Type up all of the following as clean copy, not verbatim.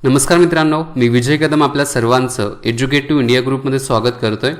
नमस्कार मित्रांनो, मी विजय कदम आपल्या सर्वांचं एज्युकेटिव्ह इंडिया ग्रुपमध्ये स्वागत करतोय।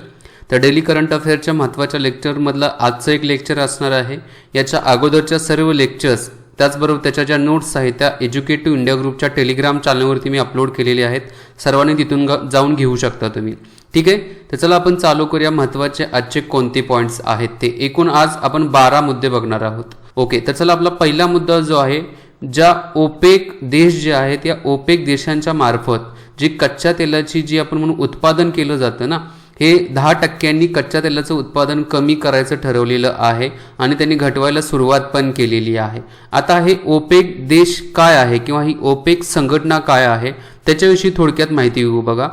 तर डेली करंट अफेअरच्या महत्त्वाच्या लेक्चरमधलं आजचं एक लेक्चर असणार आहे। याच्या अगोदरच्या सर्व लेक्चर्स त्याचबरोबर त्याच्या ज्या नोट्स आहेत त्या एज्युकेटिव्ह इंडिया ग्रुपच्या टेलिग्राम चॅनलवरती मी अपलोड केलेले आहेत। सर्वांनी तिथून जाऊन घेऊ शकता तुम्ही। ठीक आहे, तर चला आपण चालू करूया। महत्त्वाचे आजचे कोणते पॉईंट्स आहेत ते एकूण आज आपण 12 मुद्दे बघणार आहोत। ओके, तर चला आपला पहिला मुद्दा जो आहे, ज्या ओपेक देश जे आहेत या ओपेक देशांच्या मार्फत जी कच्च्या तेलाची जी आपण म्हणून उत्पादन केलं जातं ना, हे 10% कच्च्या तेलाचं उत्पादन कमी करायचं ठरवलेलं आहे आणि त्यांनी घटवायला सुरुवात पण केलेली आहे। आता हे ओपेक देश काय आहे किंवा ही ओपेक संघटना काय आहे त्याच्याविषयी थोडक्यात माहिती घेऊ। बघा,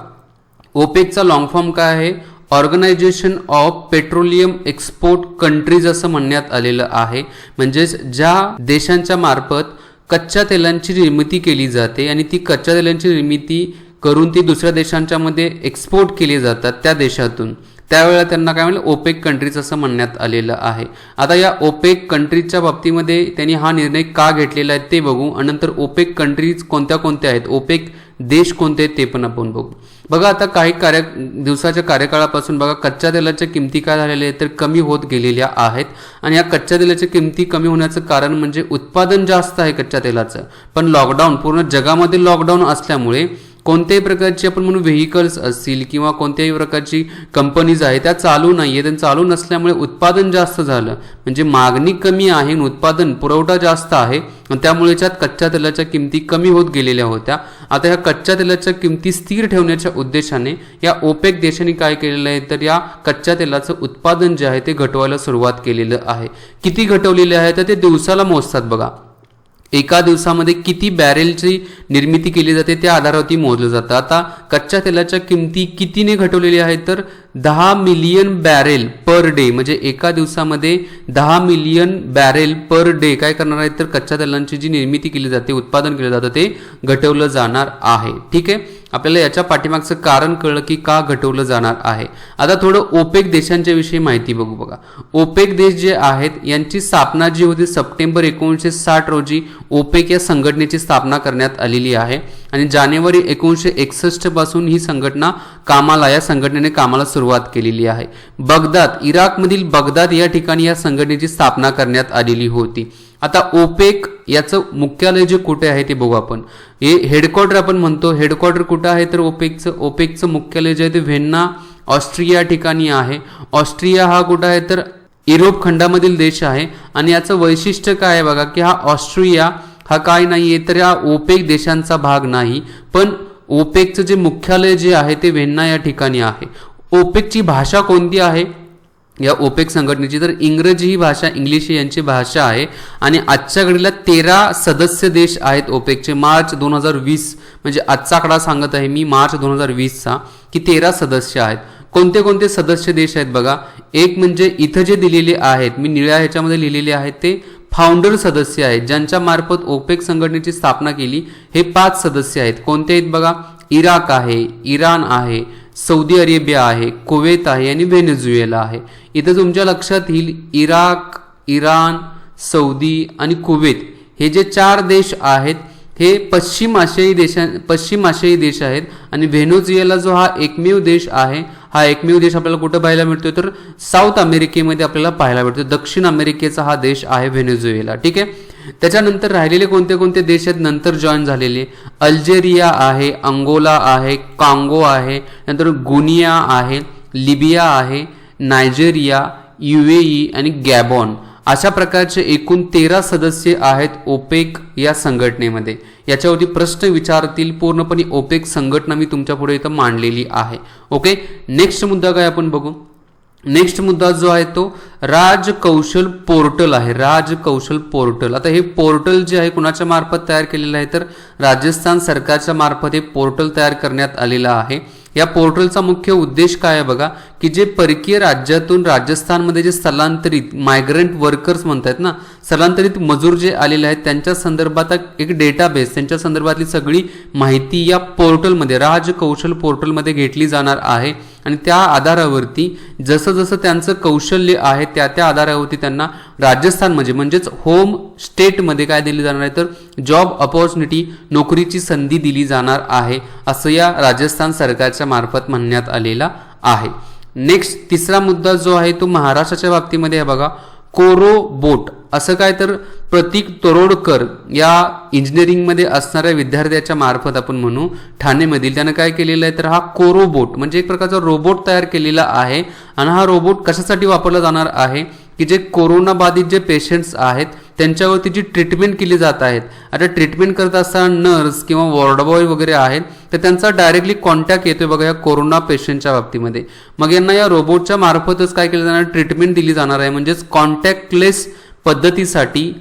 ओपेकचा लॉंग फॉर्म काय आहे? Organisation of petroleum export countries असं म्हणण्यात आलेलं आहे। म्हणजेच ज्या देशांच्या मार्फत कच्च्या तेलांची निर्मिती केली जाते आणि ती कच्च्या तेलांची निर्मिती करून ती दुसऱ्या देशांच्या मध्ये एक्सपोर्ट केली जातात त्या देशातून, त्यावेळेला त्यांना काय म्हणलं, ओपेक कंट्रीज असं म्हणण्यात आलेलं आहे। आता या ओपेक कंट्रीजच्या बाबतीमध्ये त्यांनी हा निर्णय का घेतलेला आहे ते बघू आणि नंतर ओपेक कंट्रीज कोणत्या कोणत्या आहेत, ओपेक देश कोणते आहेत ते पण आपण बघू। बघा, आता काही दिवसाच्या कार्यकाळापासून बघा कच्च्या तेलाच्या किमती काय झालेल्या आहेत तर कमी होत गेलेल्या आहेत आणि या कच्च्या तेलाच्या किमती कमी होण्याचं कारण म्हणजे उत्पादन जास्त आहे कच्च्या तेलाचं, पण लॉकडाऊन पूर्ण जगामध्ये लॉकडाऊन असल्यामुळे कोणत्याही प्रकारची आपण म्हणून व्हेकल्स असतील किंवा कोणत्याही प्रकारची कंपनीज आहेत त्या चालू नाही आहेत आणि चालू नसल्यामुळे उत्पादन जास्त झालं, म्हणजे मागणी कमी आहे आणि उत्पादन पुरवठा जास्त आहे आणि त्यामुळे त्यात कच्च्या तेलाच्या किमती कमी होत गेलेल्या होत्या। आता या कच्च्या तेलाच्या किमती स्थिर ठेवण्याच्या उद्देशाने या ओपेक देशांनी काय केलेलं आहे तर या कच्च्या तेलाचं उत्पादन जे आहे ते घटवायला सुरुवात केलेलं आहे। किती घटवलेले आहे तर ते दिवसाला मोजतात। बघा, एका दिवसामध्ये किती बॅरेलची निर्मिती केली जाते त्या आधारावरती मोजलं जातं। आता कच्च्या तेलाच्या किमती कितीने घटवलेल्या आहेत तर 10 मिलियन बॅरेल पर डे, म्हणजे एका दिवसामध्ये 10 मिलियन बॅरेल पर डे काय करणार आहेत तर कच्च्या तेलांची जी निर्मिती केली जाते, उत्पादन केलं जातं ते घटवलं जाणार आहे। ठीक आहे, आपल्याला याच्या पाठीमागचं कारण कळलं की का घटवलं जाणार आहे। आता थोडं ओपेक देशांच्या विषयी माहिती बघू। बघा, ओपेक देश जे आहेत यांची स्थापना जी होती सप्टेंबर 1960 रोजी ओपेक या संघटनेची स्थापना करण्यात आलेली आहे आणि जानेवारी 1961 पासून ही संघटना या संघटनेने कामाला सुरुवात केलेली आहे। बगदाद, इराकमधील बगदाद या ठिकाणी या संघटनेची स्थापना करण्यात आलेली होती। आता ओपेक याचं मुख्यालय जे कुठे आहे ते बघू आपण। हे हेडक्वार्टर आपण म्हणतो, हेडक्वार्टर कुठं आहे तर ओपेकचं मुख्यालय जे आहे ते व्हिएन्ना ऑस्ट्रिया ठिकाणी आहे। ऑस्ट्रिया हा कुठं आहे तर युरोप खंडामधील देश आहे आणि याचं वैशिष्ट्य काय आहे बघा की हा ऑस्ट्रिया हा काय नाहीये तर या ओपेक देशांचा भाग नाही, पण ओपेकचं जे मुख्यालय जे आहे ते व्हिएन्ना या ठिकाणी आहे। ओपेकची भाषा कोणती आहे या ओपेक संघटनेची तर इंग्रजी ही भाषा, इंग्लिश यांची भाषा आहे आणि आजच्या घडीला 13 सदस्य देश आहेत ओपेकचे। मार्च 2020 म्हणजे आजचा आकडा सांगत आहे मी, मार्च 2020चा, की 13 सदस्य आहेत। कोणते कोणते सदस्य देश आहेत बघा, एक म्हणजे इथं जे दिलेले आहेत, मी निळ्या ह्याच्यामध्ये लिहिलेले आहेत ते फाउंडर सदस्य आहेत, ज्यांच्या मार्फत ओपेक संघटनेची स्थापना केली। हे 5 सदस्य आहेत। कोणते आहेत बघा, इराक आहे, इराण आहे, सौदी अरेबिया आहे, कुवेत आहे आणि व्हेनेझुएला आहे। इथं तुमच्या लक्षात येईल इराक, इराण, सौदी आणि कुवेत हे जे 4 देश आहेत हे पश्चिम आशियाई देश आहेत आणि व्हेनेझुएला जो हा एकमेव देश आहे, हा एकमेव देश आपल्याला कुठं पाहायला मिळतोय तर साऊथ अमेरिकेमध्ये आपल्याला पाहायला मिळतो। दक्षिण अमेरिकेचा हा देश आहे व्हेनेझुएला। ठीक आहे, त्याच्यानंतर राहिलेले कोणते कोणते देश आहेत नंतर जॉईन झालेले, अल्जेरिया आहे, अंगोला आहे, कांगो आहे, नंतर गुनिया आहे, लिबिया आहे, नायजेरिया, UAE आणि गॅबॉन, अशा प्रकारचे एकूण 13 सदस्य आहेत ओपेक या संघटनेमध्ये। याच्यावरती प्रश्न विचारतील, पूर्णपणे ओपेक संघटना मी तुमच्या पुढे इथं मांडलेली आहे। ओके, नेक्स्ट मुद्दा काय आपण बघू। नेक्स्ट मुद्दा जो आहे तो राजकौशल पोर्टल आहे, राजकौशल पोर्टल। आता हे पोर्टल जे आहे कुणाच्या मार्फत तयार केलेलं आहे तर राजस्थान सरकारच्या मार्फत हे पोर्टल तयार करण्यात आलेलं आहे। या पोर्टलचा मुख्य उद्देश काय आहे बघा की जे परकीय राज्यातून राजस्थानमध्ये जे स्थलांतरित मायग्रंट वर्कर्स म्हणतात ना, स्थलांतरित मजूर जे आलेले आहेत त्यांच्या संदर्भात एक डेटाबेस, त्यांच्या संदर्भातली सगळी माहिती या पोर्टलमध्ये, राजकौशल पोर्टलमध्ये घेतली जाणार आहे आणि त्या आधारावरती जसं जसं त्यांचं कौशल्य आहे त्या त्या आधारावरती त्यांना राजस्थानमध्ये म्हणजेच होम स्टेटमध्ये काय दिली जाणार आहे, तर जॉब अपॉर्च्युनिटी, नोकरीची संधी दिली जाणार आहे असं या राजस्थान सरकारच्या मार्फत म्हणण्यात आलेला आहे. नेक्स्ट तिसरा मुद्दा जो आहे तो महाराष्ट्राच्या बाबतीमध्ये आहे बघा, कोरो बोट. असं काय तर प्रतीक तोरोडकर या इंजिनिअरिंगमध्ये असणाऱ्या विद्यार्थ्याच्या मार्फत आपण म्हणू ठाणेमधील त्यानं काय केलेलं आहे, तर हा कोरो बोट म्हणजे एक प्रकारचा रोबोट तयार केलेला आहे. आणि हा रोबोट कशासाठी वापरला जाणार आहे, की जे कोरोना बाधित जे पेशंट्स आहेत त्यांच्यावरती जी ट्रीटमेंट केली जात आहेत. आता ट्रीटमेंट करत असताना नर्स किंवा वॉर्ड बॉय वगैरे आहेत तर त्यांचा डायरेक्टली कॉन्टॅक्ट येतोय बघा या कोरोना पेशंटच्या बाबतीमध्ये. मग यांना या रोबोटच्या मार्फतच काय केलं जाणार, ट्रीटमेंट दिली जाणार आहे. म्हणजेच कॉन्टॅक्टलेस पद्धतीसाठी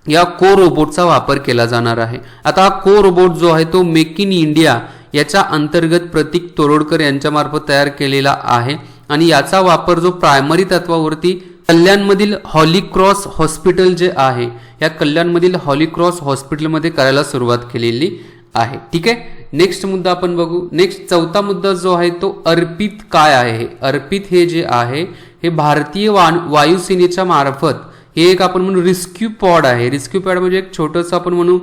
या को रोबोटचा वापर केला जाणार आहे. आता हा को रोबोट जो आहे तो मेक इन इंडिया याच्या अंतर्गत प्रतीक तोरोडकर यांच्या मार्फत तयार केलेला आहे. आणि याचा वापर जो प्रायमरी तत्वावरती कल्याणमधील हॉली क्रॉस हॉस्पिटल जे आहे या कल्याणमधील हॉली क्रॉस हॉस्पिटलमध्ये करायला सुरुवात केलेली आहे. ठीक आहे. नेक्स्ट मुद्दा आपण बघू. नेक्स्ट चौथा मुद्दा जो आहे तो अर्पित काय आहे. अर्पित हे जे आहे हे भारतीय वायुसेनेच्या मार्फत हे एक आपण म्हणू रिस्क्यू पॉड आहे. रिस्क्यू पॉड म्हणजे एक छोटंसं आपण म्हणू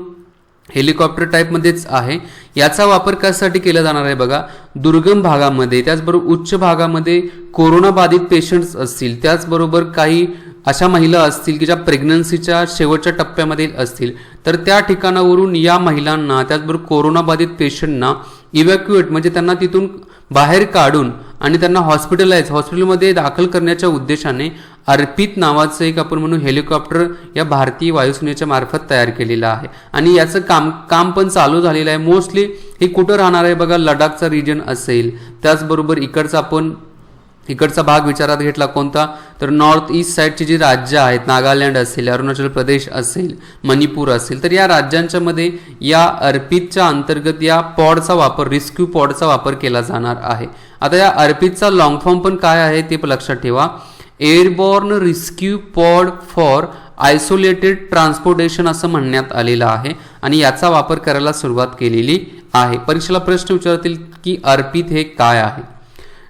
हेलिकॉप्टर टाईपमध्येच आहे. याचा वापर कशासाठी केला जाणार आहे बघा, दुर्गम भागामध्ये त्याचबरोबर उच्च भागामध्ये कोरोना बाधित पेशंट्स असतील, त्याचबरोबर काही अशा महिला असतील की ज्या प्रेग्नन्सीच्या शेवटच्या टप्प्यामध्ये असतील तर त्या ठिकाणावरून या महिलांना त्याचबरोबर कोरोना बाधित पेशंटना इव्हॅक्युएट म्हणजे त्यांना तिथून बाहेर काढून आणि त्यांना हॉस्पिटलमध्ये दाखल करण्याच्या उद्देशाने अर्पित नावाचं एक आपण म्हणून हेलिकॉप्टर या भारतीय वायुसेनेच्या मार्फत तयार केलेलं आहे. आणि याचं काम पण चालू झालेलं आहे. मोस्टली हे कुठं राहणार आहे बघा, लडाखचा रिजन असेल, त्याचबरोबर इकडचा भाग विचारात घेतला कोणता, तर नॉर्थ ईस्ट साईडची जी राज्य आहेत, नागालँड असेल, अरुणाचल प्रदेश असेल, मणिपूर असेल, तर या राज्यांच्या मध्ये या अर्पितच्या अंतर्गत या पॉडचा वापर, रिस्क्यू पॉडचा वापर केला जाणार आहे. आता या अर्पितचा लॉंग फॉर्म पण काय आहे ते लक्षात ठेवा, airborne rescue pod for isolated transportation असं म्हणण्यात आलेलं आहे. आणि याचा वापर करायला सुरुवात केलेली आहे. परीक्षेला प्रश्न विचारतील की अर्पित हे काय आहे.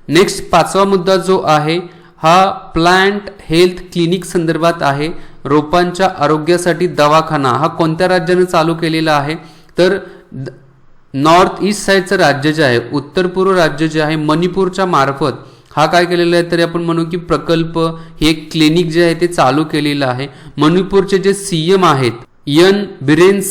नेक्स्ट पाचवा मुद्दा जो आहे हा प्लांट हेल्थ क्लिनिक संदर्भात आहे. रोपांच्या आरोग्यासाठी दवाखाना हा कोणत्या राज्याने चालू केलेला आहे, तर नॉर्थ ईस्ट साईडचं राज्य जे आहे, उत्तर पूर्व राज्य जे आहे मणिपूरच्या मार्फत हा काय केलेला आहे, तरी आपण म्हणू की प्रकल्प हे क्लिनिक जे आहे ते चालू केलेलं आहे. मणिपूरचे जे सीएम आहेत एन बिरेन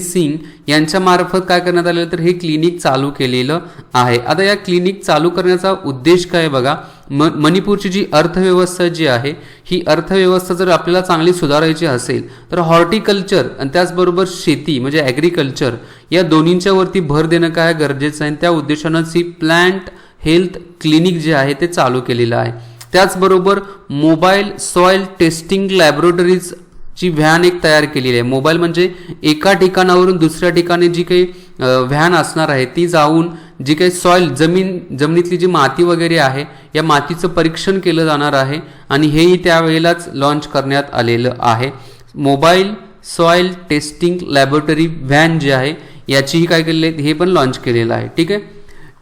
सिंग यांच्या मार्फत काय करण्यात आलेलं, तर हे क्लिनिक चालू केलेलं आहे. आता या क्लिनिक चालू करण्याचा उद्देश काय बघा, मणिपूरची जी अर्थव्यवस्था जी आहे ही अर्थव्यवस्था जर आपल्याला चांगली सुधारायची असेल तर हॉर्टिकल्चर आणि त्याचबरोबर शेती म्हणजे ॲग्रिकल्चर या दोन्हींच्या वरती भर देणं काय गरजेचं आहे. त्या उद्देशानंच ही प्लांट हेल्थ क्लिनिक जे आहे ते चालू केलेलं आहे. त्याचबरोबर मोबाईल सॉइल टेस्टिंग लॅबोरेटरीज ची व्हॅन एक तयार केलेली आहे. मोबाईल म्हणजे एका ठिकाणावरून दुसऱ्या ठिकाणी जी काही व्हॅन असणार आहे ती जाऊन जी काही सॉइल जमिनीतली जी माती वगैरे आहे या मातीचं परीक्षण केलं जाणार आहे. आणि हेही त्यावेळेलाच लॉन्च करण्यात आलेलं आहे. Mobile soil testing laboratory van जी आहे याचीही काय केलेलं आहे, हे पण लॉन्च केलेलं आहे. ठीक आहे.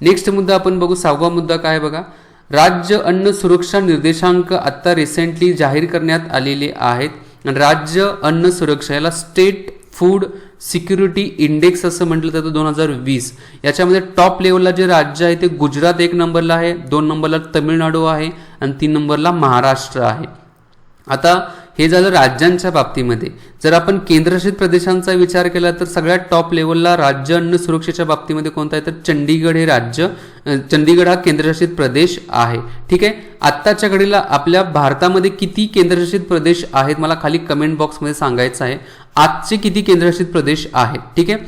नेक्स्ट मुद्दा आपण बघू. सहावा मुद्दा काय बघा, राज्य अन्न सुरक्षा निर्देशांक आता रिसेंटली जाहीर करण्यात आलेले आहेत. राज्य अन्न सुरक्षा याला स्टेट फूड सिक्युरिटी इंडेक्स असं म्हटलं जातं 2020. याच्यामध्ये टॉप लेवलला जे राज्य आहे ते गुजरात 1 नंबरला आहे, 2 नंबरला तमिळनाडू आहे आणि 3 नंबरला महाराष्ट्र आहे. आता हे झालं राज्यांच्या बाबतीमध्ये. जर आपण केंद्रशासित प्रदेशांचा विचार केला तर सगळ्यात टॉप लेवलला राज्य अन्न सुरक्षेच्या बाबतीमध्ये कोणता आहे, तर चंडीगड हा केंद्रशासित प्रदेश आहे. ठीक आहे. आत्ताच्या घडीला आपल्या भारतामध्ये किती केंद्रशासित प्रदेश आहेत मला खाली कमेंट बॉक्समध्ये सांगायचं आहे. आजचे किती केंद्रशासित प्रदेश आहेत. ठीक आहे.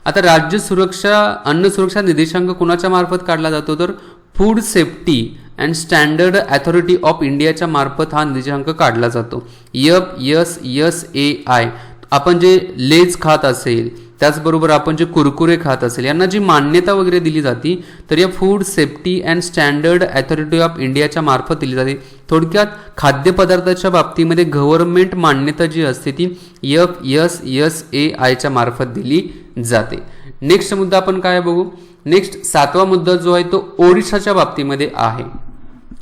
आता राज्य सुरक्षा अन्न सुरक्षा निर्देशांक कोणाच्या मार्फत काढला जातो, तर food safety and standard authority of इंडियाच्या मार्फत हा निर्देशांक काढला जातो. FSSAI. आपण जे लेज खात असेल त्याचबरोबर आपण जे कुरकुरे खात असेल यांना जी मान्यता वगैरे दिली जाते तर या food safety and standard authority of इंडियाच्या मार्फत दिली जाते. थोडक्यात खाद्यपदार्थाच्या बाबतीमध्ये गव्हर्नमेंट मान्यता जी असते ती FSSAIच्या मार्फत दिली जाते. नेक्स्ट मुद्दा आपण काय बघू, नेक्स्ट 7वा मुद्दा जो आहे तो ओडिशाच्या बाबतीमध्ये आहे.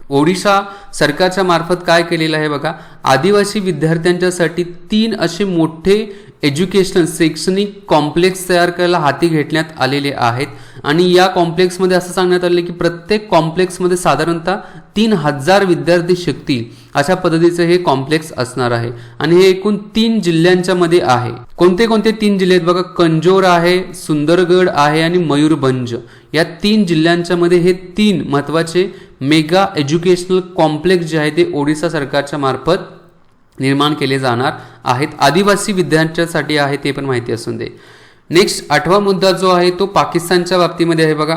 ओडिशा सरकारच्या मार्फत काय केलेलं आहे बघा, आदिवासी विद्यार्थ्यांच्यासाठी 3 असे मोठे एज्युकेशनल शैक्षणिक कॉम्प्लेक्स तयार करायला हाती घेतण्यात आलेले आहेत. आणि या कॉम्प्लेक्समध्ये असं सांगण्यात आले की प्रत्येक कॉम्प्लेक्समध्ये साधारणतः 3000 विद्यार्थी शिकतील अशा पद्धतीचे हे कॉम्प्लेक्स असणार आहे. आणि हे एकूण 3 जिल्ह्यांच्या मध्ये आहे. कोणते कोणते 3 जिल्हे आहेत बघा, कंजोर आहे, सुंदरगड आहे आणि मयूरभंज. या 3 जिल्ह्यांच्या मध्ये हे 3 महत्वाचे मेगा एज्युकेशनल कॉम्प्लेक्स जे आहे ते ओडिशा सरकारच्या मार्फत निर्माण केले जाणार आहेत. आदिवासी विद्यार्थ्यांसाठी आहे ते पण माहिती असून दे. नेक्स्ट 8वा मुद्दा जो आहे तो पाकिस्तानच्या बाबतीमध्ये आहे बघा.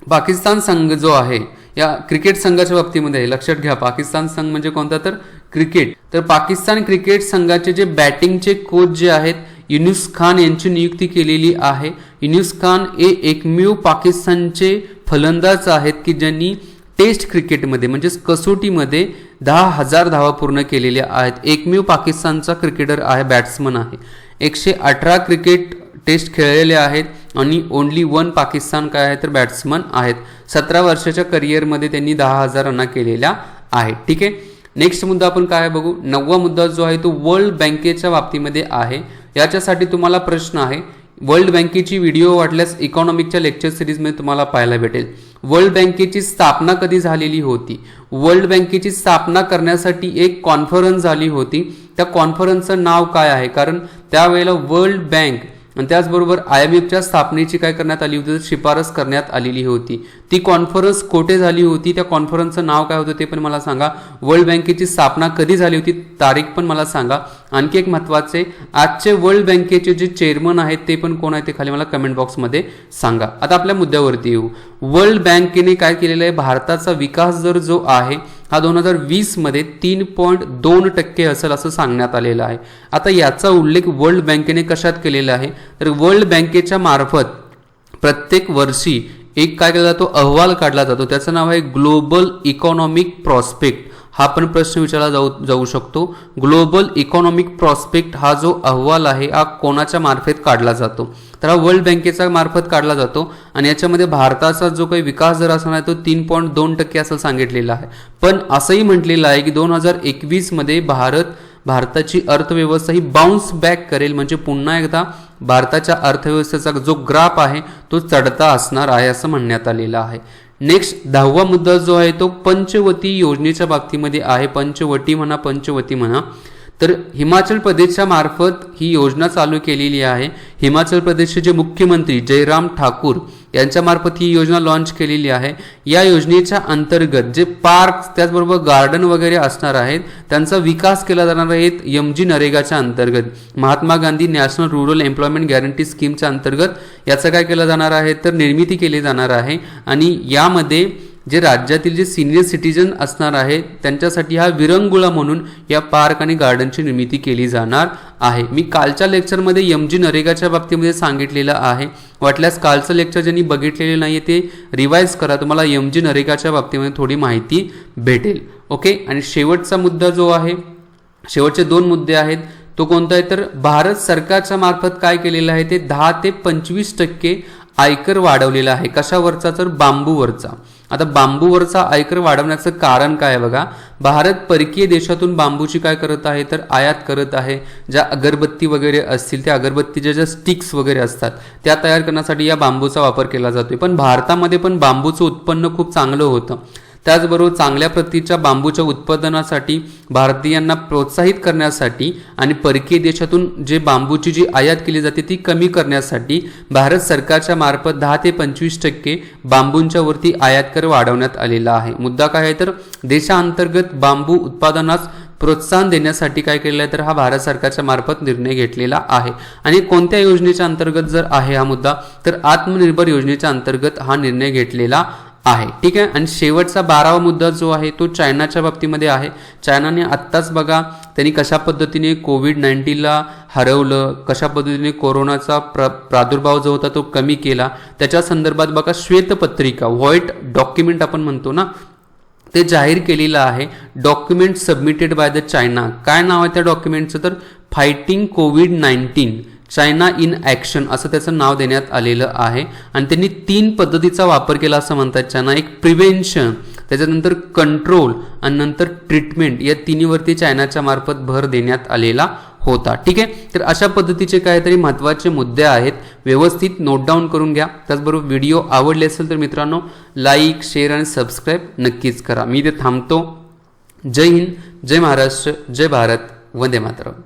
पाकिस्तान संघ जो आहे या क्रिकेट संघाच्या बाबतीमध्ये आहे. लक्षात घ्या, पाकिस्तान संघ म्हणजे कोणता, तर क्रिकेट. तर पाकिस्तान क्रिकेट संघाचे जे बॅटिंगचे कोच जे आहेत युनुस खान यांची नियुक्ती केलेली आहे. युनुस खान हे एकमेव पाकिस्तानचे फलंदाज आहेत की ज्यांनी टेस्ट क्रिकेटमध्ये म्हणजेच कसोटीमध्ये 10,000 धावा पूर्ण केलेल्या आहेत. एकमेव पाकिस्तानचा क्रिकेटर आहे, बॅट्समन आहे. 118 क्रिकेट टेस्ट खेळलेले आहेत आणि ओनली 1 पाकिस्तान काय आहे तर बॅट्समन आहेत. 17 वर्षाच्या करिअरमध्ये त्यांनी 10,000 रन केलेल्या आहेत. ठीक आहे. नेक्स्ट मुद्दा आपण काय बघू, 9वा मुद्दा जो आहे तो वर्ल्ड बँकेच्या बाबतीमध्ये आहे. याच्यासाठी तुम्हाला प्रश्न आहे, वर्ल्ड बँकेची व्हिडिओ वाटल्यास इकॉनॉमिकच्या लेक्चर सिरीजमध्ये तुम्हाला पाहायला भेटेल. वर्ल्ड बँकेची स्थापना कधी झालेली होती, वर्ल्ड बँकेची स्थापना करण्यासाठी एक कॉन्फरन्स झाली होती. त्या कॉन्फरन्सचं नाव काय आहे, कारण त्यावेळेला वर्ल्ड बँक आणि त्याचबरोबर IMFच्या स्थापनेची काय करण्यात आली होती, शिफारस करण्यात आलेली होती. ती कॉन्फरन्स कोठे झाली होती, त्या कॉन्फरन्सचं नाव काय होतं ते पण मला सांगा. वर्ल्ड बँकेची स्थापना कधी झाली होती, तारीख पण मला सांगा. आणखी एक महत्त्वाचे, आजचे वर्ल्ड बँकेचे जे चेअरमन आहेत ते पण कोण आहे ते खाली मला कमेंट बॉक्समध्ये सांगा. आता आपल्या मुद्द्यावरती येऊ. वर्ल्ड बँकेने काय केलेलं आहे, भारताचा विकास दर जो आहे हा 2020 मध्ये 3.2% असेल असं सांगण्यात आलेलं आहे. आता याचा उल्लेख वर्ल्ड बँकेने कशात केलेला आहे, तर वर्ल्ड बँकेच्या मार्फत प्रत्येक वर्षी एक काय केला जातो, अहवाल काढला जातो. त्याचं नाव आहे ग्लोबल इकॉनॉमिक प्रॉस्पेक्ट. हा पण प्रश्न विचारला जाऊ शकतो. ग्लोबल इकॉनॉमिक प्रॉस्पेक्ट हा जो अहवाल आहे हा कोणाच्या मार्फत काढला जातो, तर हा वर्ल्ड बँकेच्या मार्फत काढला जातो. आणि याच्यामध्ये भारताचा जो काही विकास दर असणार आहे तो 3.2% असं सांगितलेला आहे. पण असंही म्हटलेलं आहे की 2021 मध्ये भारताची अर्थव्यवस्था ही बाउन्स बॅक करेल, म्हणजे पुन्हा एकदा भारताच्या अर्थव्यवस्थेचा जो ग्राफ आहे तो चढता असणार आहे असं म्हणण्यात आलेलं आहे. नेक्स्ट 10वा मुद्दा जो आहे तो पंचवटी योजनेच्या बाबतीमध्ये आहे. पंचवटी म्हणा. तर हिमाचल प्रदेशच्या मार्फत ही योजना चालू केलेली आहे. हिमाचल प्रदेशचे जे मुख्यमंत्री जयराम ठाकूर यांच्या मार्फत ही योजना लॉन्च केलेली आहे. या योजनेच्या अंतर्गत जे पार्क त्याचबरोबर गार्डन वगैरे असणार आहेत त्यांचा विकास केला जाणार आहे. MG नरेगाच्या अंतर्गत, Mahatma Gandhi national rural employment guarantee स्कीमच्या अंतर्गत याचं काय केलं जाणार आहे तर निर्मिती केली जाणार आहे. आणि यामध्ये जे राज्यातील जे सिनियर सिटीजन असणार आहे त्यांच्यासाठी हा विरंगुळा म्हणून या पार्क आणि गार्डनची निर्मिती केली जाणार आहे. मी कालच्या लेक्चरमध्ये MG नरेगाच्या बाबतीमध्ये सांगितलेलं आहे. वाटल्यास कालचं लेक्चर ज्यांनी बघितलेलं नाही ते रिवाइज करा, तुम्हाला MG नरेगाच्या बाबतीमध्ये थोडी माहिती भेटेल. ओके. आणि शेवटचा मुद्दा जो आहे, शेवटचे 2 मुद्दे आहेत, तो कोणता आहे तर भारत सरकारच्या मार्फत काय केलेलं आहे ते 10 ते 25% आयकर वाढवलेला आहे. कशावरचा तर बांबूवरचा. आता बांबूवरचा आयकर वाढवण्याचं कारण काय आहे बघा, भारत परकीय देशातून बांबूची काय करत आहे तर आयात करत आहे. ज्या अगरबत्ती वगैरे असतील त्या अगरबत्तीच्या ज्या स्टिक्स वगैरे असतात त्या तयार करण्यासाठी या बांबूचा वापर केला जातोय. पण भारतामध्ये पण बांबूचं उत्पन्न खूप चांगलं होतं. त्याचबरोबर चांगल्या प्रतीच्या बांबूच्या उत्पादनासाठी भारतीयांना प्रोत्साहित करण्यासाठी आणि परकीय देशातून जे बांबूची जी आयात केली जाते ती कमी करण्यासाठी भारत सरकारच्या मार्फत 10 ते 25% बांबूंच्या वरती आयात कर वाढवण्यात आलेला आहे. मुद्दा काय आहे तर देशांतर्गत बांबू उत्पादनास प्रोत्साहन देण्यासाठी काय केलेलं आहे तर हा भारत सरकारच्या मार्फत निर्णय घेतलेला आहे. आणि कोणत्या योजनेच्या अंतर्गत जर आहे हा मुद्दा तर आत्मनिर्भर योजनेच्या अंतर्गत हा निर्णय घेतलेला आहे. ठीक आहे. आणि शेवटचा 12वा मुद्दा जो आहे तो चायनाच्या बाबतीमध्ये आहे. चायनाने आत्ताच बघा त्यांनी कशा पद्धतीने कोविड-19ला हरवलं, कशा पद्धतीने कोरोनाचा प्रादुर्भाव जो होता तो कमी केला, त्याच्या संदर्भात बघा श्वेतपत्रिका, व्हाईट डॉक्युमेंट आपण म्हणतो ना, ते जाहीर केलेलं आहे. Document submitted by the China. काय नाव आहे त्या डॉक्युमेंटचं तर fighting covid. China in action असं त्याचं नाव देण्यात आलेलं आहे. आणि त्यांनी 3 पद्धतीचा वापर केला असं म्हणतात चायना. एक प्रिव्हेन्शन, त्याच्यानंतर कंट्रोल आणि नंतर ट्रीटमेंट, या तिन्हीवरती चायनाच्या मार्फत भर देण्यात आलेला होता. ठीक आहे, तर अशा पद्धतीचे काहीतरी महत्त्वाचे मुद्दे आहेत, व्यवस्थित नोट डाऊन करून घ्या. त्याचबरोबर व्हिडिओ आवडले असेल तर मित्रांनो लाईक, शेअर आणि सबस्क्राईब नक्कीच करा. मी इथे थांबतो. जय हिंद, जय महाराष्ट्र, जय भारत, वंदे मातरम.